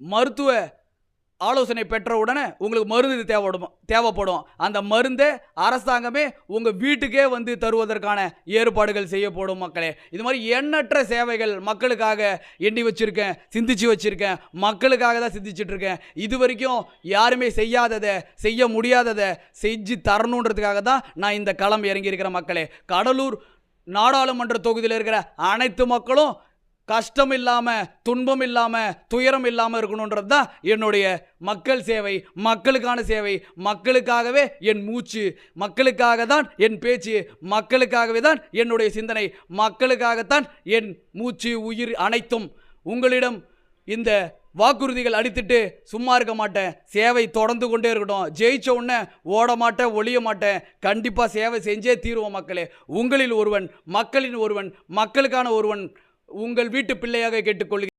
மருத்துவ ஆலோசனை பெற்ற உடனே உங்களுக்கு மருந்து தேவைப்படும். அந்த மருந்தை அரசாங்கமே உங்கள் வீட்டுக்கே வந்து தருவதற்கான ஏற்பாடுகள் செய்யப்படும் மக்களே. இது மாதிரி எண்ணற்ற சேவைகள் மக்களுக்காக எண்ணி வச்சுருக்கேன், சிந்திச்சு வச்சுருக்கேன். மக்களுக்காக தான் சிந்திச்சுட்டு இருக்கேன். இது வரைக்கும் யாருமே செய்யாததை, செய்ய முடியாததை செஞ்சு தரணுன்றதுக்காக தான் நான் இந்த களம் இறங்கியிருக்கிற மக்களே. கடலூர் நாடாளுமன்ற தொகுதியில் இருக்கிற அனைத்து மக்களும் கஷ்டம் இல்லாமல், துன்பம் இல்லாமல், துயரம் இல்லாமல் இருக்கணுன்றது தான் என்னுடைய மக்கள் சேவை, மக்களுக்கான சேவை. மக்களுக்காகவே என் மூச்சு, மக்களுக்காக தான் என் பேச்சு, மக்களுக்காகவே தான் என்னுடைய சிந்தனை, மக்களுக்காகத்தான் என் மூச்சு, உயிர் அனைத்தும். உங்களிடம் இந்த வாக்குறுதிகள் அளித்துட்டு சும்மா இருக்க மாட்டேன். சேவை தொடர்ந்து கொண்டே இருக்கட்டும். ஜெயிச்ச உடனே ஓட மாட்டேன், ஒளிய மாட்டேன். கண்டிப்பாக சேவை செஞ்சே தீருவோம் மக்களே. உங்களில் ஒருவன், மக்களின் ஒருவன், மக்களுக்கான ஒருவன், உங்கள் வீட்டு பிள்ளையாக கேட்டுக்கொள்கிறேன்.